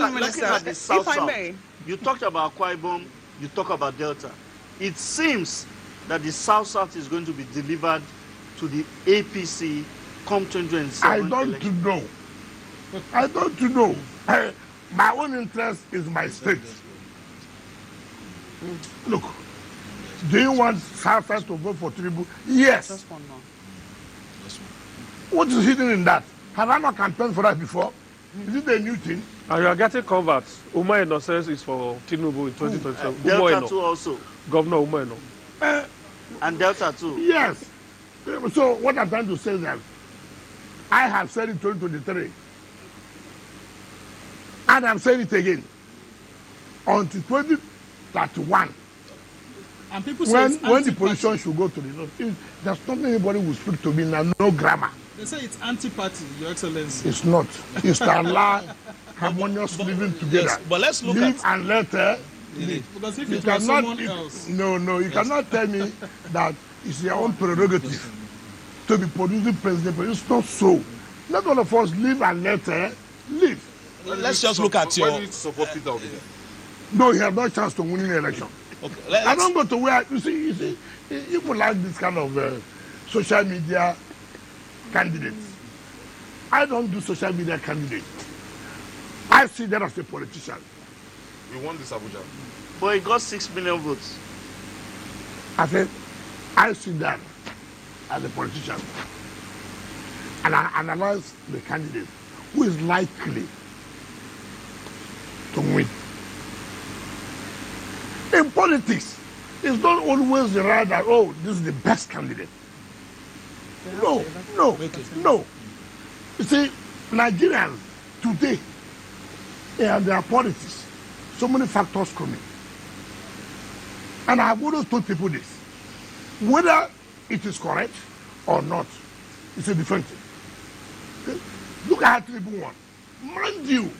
looking at the South, you talked about Akwa Ibom, you talk about Delta. It seems that the South is going to be delivered to the APC come 2027 I don't know. I don't know. My own interest is my state. Look, do you want South to vote for Tinubu? Yes. Just one more. What is hidden in that? Have I not campaigned for that before? Is it a new thing? And you are getting converts. Umaeno says it's for Tinubu in 2027. Delta too also. Governor Umaeno. And Delta too. Yes. So what I'm trying to say is that I have said in 2023, and I'm saying it again, until 2031, and people say when the position should go to the north, there's nothing anybody will speak to me now, no grammar. They say it's anti-party, Your Excellency. It's not. It's to allow harmonious living together. Yes, but let's look live at... and let live. Because if You it was cannot, someone else... No, you cannot tell me that it's your own prerogative to be producing president. But it's not so. Let all of us live and let live. Let's just look at your... support Peter Obi. No, he has no chance to win the election. Okay, I don't go to where, you see, people like this kind of social media candidates. I don't do social media candidates. I see that as a politician. We won this Abuja. But he got 6 million votes. I said, I see that as a politician. And I analyze the candidate who is likely to win. In politics, it's not always the right that, oh, this is the best candidate. No. You see, Nigerians today, in their politics, so many factors come in. And I have always told people this. Whether it is correct or not, it's a different thing. Okay? Look at how Tinubu won. Mind you,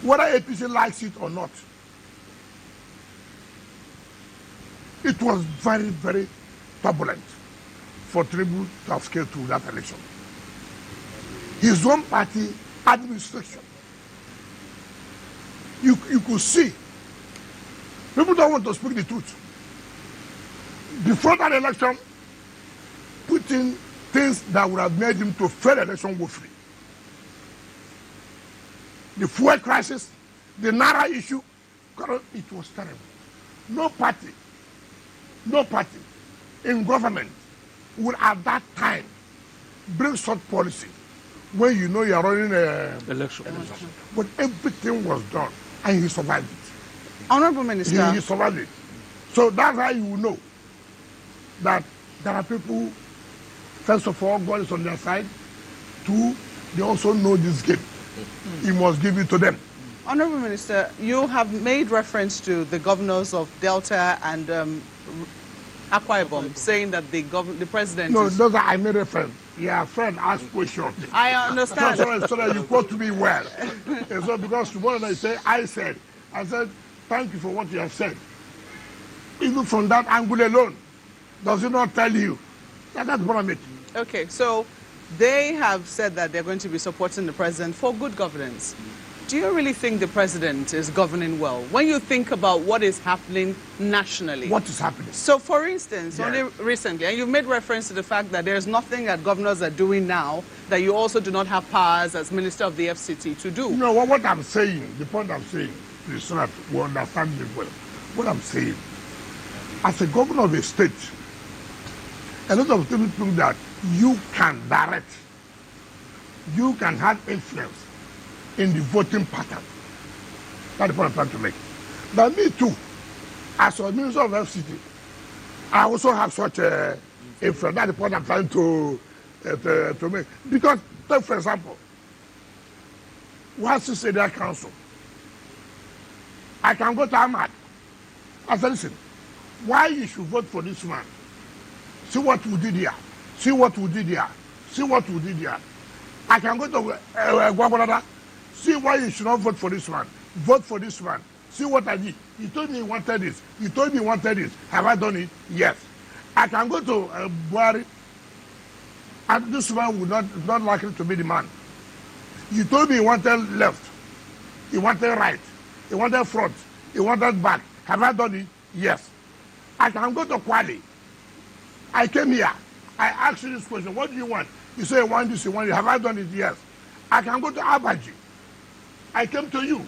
whether APC likes it or not, it was very, very turbulent for Tinubu to have scaled through that election. His own party administration, you could see, people don't want to speak the truth. Before that election, putting things that would have made him to fail the election woefully. The fuel crisis, the Naira issue, it was terrible. No party in government would at that time bring such policy when you know you are running an election. But everything was done and he survived it. Honorable Minister. He survived it. So that's how you know that there are people, first of all, God is on their side. Two, they also know this game. He must give it to them. Honorable Minister, you have made reference to the governors of Delta and Akwa Ibom saying that the president No, those are I made reference. Yeah, friend, ask questions. I understand. So that you quote me well. And so because tomorrow I say, I said, thank you for what you have said. Even from that angle alone, does it not tell you? That's what I mean. Okay, so they have said that they're going to be supporting the president for good governance. Do you really think the president is governing well? When you think about what is happening nationally. What is happening? So, for instance, only recently, and you've made reference to the fact that there's nothing that governors are doing now that you also do not have powers as Minister of the FCT to do. No, what I'm saying, the point I'm saying, is so that we understand me well. What I'm saying, as a governor of a state, a lot of people think that you can direct, you can have influence in the voting pattern. That's the point I'm trying to make. But me too, as a Minister of FCT, I also have such a influence. That's the point I'm trying to make. Because, take for example, once you say that council, I can go to Ahmad. I say, listen, why you should vote for this man? See what we did here. See what we did here. See what we did here. I can go to Guagualada. See why you should not vote for this one. Vote for this one. See what I did. You told me you wanted this. You told me you wanted this. Have I done it? Yes. I can go to Buhari, and this one would not likely to be the man. You told me you wanted left, you wanted right, you wanted front, you wanted back. Have I done it? Yes. I can go to Kwale. I came here. I asked you this question. What do you want? You say you want this, you want it. Have I done it? Yes. I can go to Abuja. I came to you.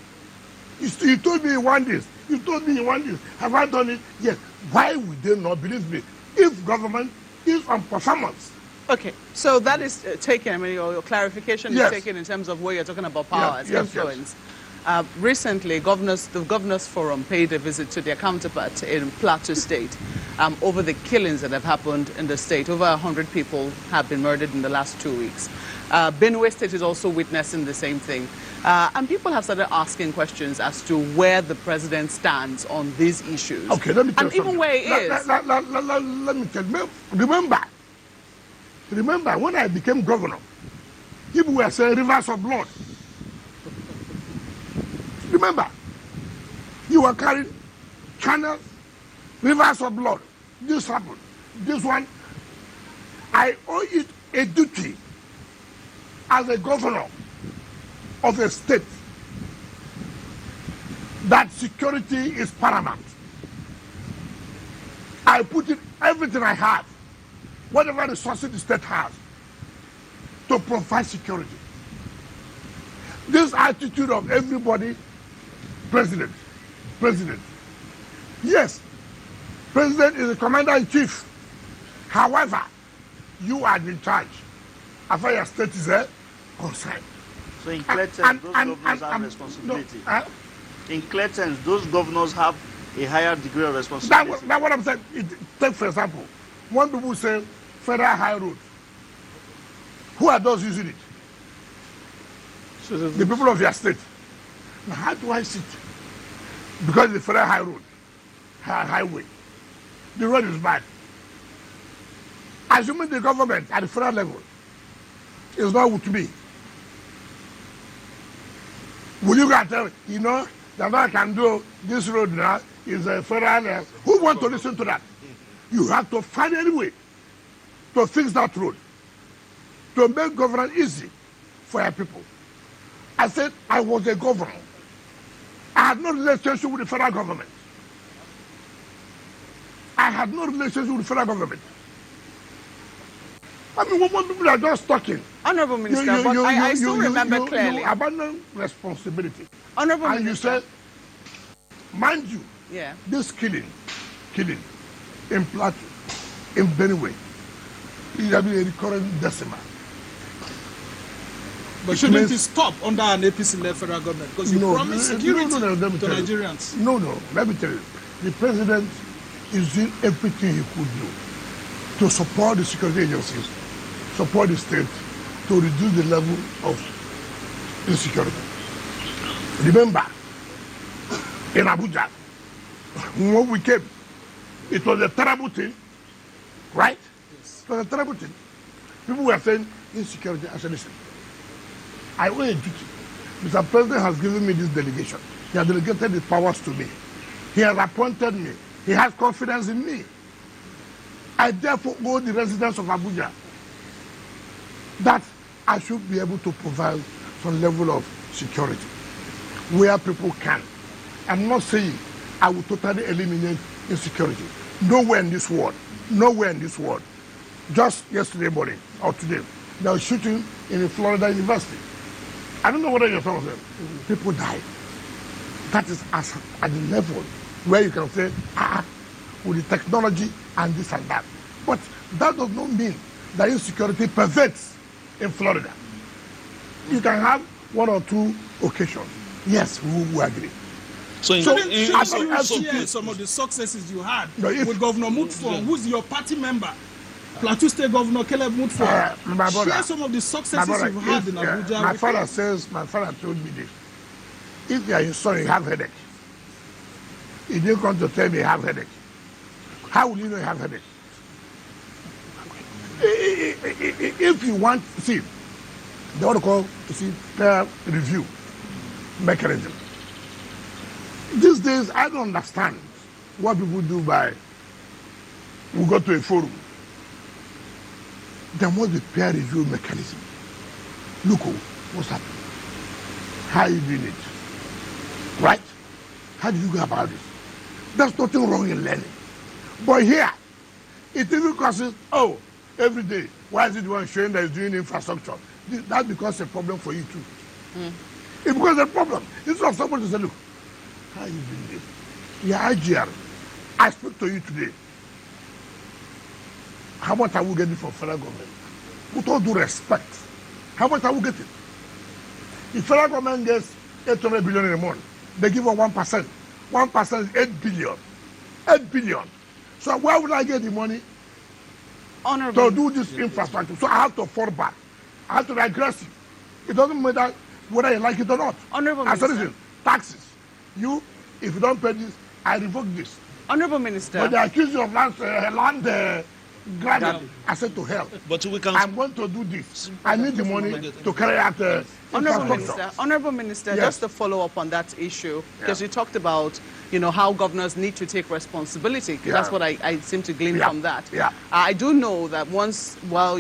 You told me you want this. You told me you want this. Have I done it? Yes. Why would they not believe me? If government is on performance. Okay, so that is taken, I mean, your clarification Yes. is taken in terms of where you're talking about power Yes, as yes, influence. Recently, the Governors Forum paid a visit to their counterpart in Plateau State over the killings that have happened in the state. Over 100 people have been murdered in the last 2 weeks. Benue State is also witnessing the same thing. And people have started asking questions as to where the president stands on these issues. Okay, let me tell and you even something. where he is. Let me tell you. Remember when I became governor, people were saying rivers of blood. Remember, you were carrying channels, rivers of blood. This happened. This one, I owe it a duty as a governor of a state that security is paramount. I put in everything I have, whatever resources the state has, to provide security. This attitude of everybody, president. Yes, president is the commander-in-chief. However, you are in charge. As far as state is concerned. So in clear terms, those governors have responsibility. In clear terms, those governors have a higher degree of responsibility. That's what I'm saying. Take for example, when people say federal high road, who are those using it? The people of your state. Now, how do I sit? Because the federal high road, highway, the road is bad. Assuming the government at the federal level is not with me, will you go and tell, you know, that I can do this road now is a federal level? Who want to listen to that? You have to find any way to fix that road, to make governance easy for your people. I said I was a governor. I had no relationship with the federal government. I had no relationship with the federal government. I mean, when people are just talking. Honorable Minister, but I still remember clearly. You abandon responsibility. Honorable and Minister. you said, mind you, Yeah. this killing in Plateau, in Benue, is a recurrent decimal. But shouldn't it stop under an APC-led federal government? Because you promised security to Nigerians. No, let me tell you. The president is doing everything he could do to support the security agencies, support the state, to reduce the level of insecurity. Remember, in Abuja, when we came, it was a terrible thing, right? Yes. It was a terrible thing. People were saying insecurity. I said, listen, I owe a duty. Mr. President has given me this delegation. He has delegated his powers to me. He has appointed me. He has confidence in me. I therefore owe the residents of Abuja that I should be able to provide some level of security where people can. I'm not saying I will totally eliminate insecurity. Nowhere in this world. Just yesterday morning or today, they were shooting in a Florida university. I don't know whether you're from them. People died. That is at the level where you can say, with the technology and this and that. But that does not mean that insecurity pervades in Florida. You can have one or two occasions. Yes, we agree. So shouldn't you share some of the successes you had with Governor Mutfwang, who's your party member? Plateau State Governor Caleb Mutfwang. Share some of the successes you've had in Abuja. My father told me this. If you are in sorry, you have headache. He didn't come to tell me you have headache. How will you know you have headache? If you want, see, they want to call, peer review mechanism. These days, I don't understand what people do by, we go to a forum. There must be peer review mechanism. Look what's happening. How are you doing it? Right? How do you go about it? There's nothing wrong in learning. But here, it even causes, oh, every day, why is it one showing that is doing infrastructure? That becomes a problem for you too. It becomes a problem. Instead of somebody to say, look, how are you doing this? Yeah, IGR, I speak to you today. How much are we getting from federal government? With all due respect, how much are we getting? If federal government gets 800 billion in a month, they give us 1%. 1% is 8 billion. 8 billion. So where would I get the money Honorable. to do this infrastructure? So I have to fall back. I have to be aggressive. It doesn't matter whether you like it or not. Honorable I said, Minister. listen, taxes. You, if you don't pay this, I revoke this. Honorable Minister. But they accuse you of land grabbing. I said to hell. But we can. I'm going to do this. I need the money to carry out Honorable Minister, Yes. just to follow up on that issue, because you talked about, how governors need to take responsibility, because that's what I seem to glean from that. Yeah. I do know that while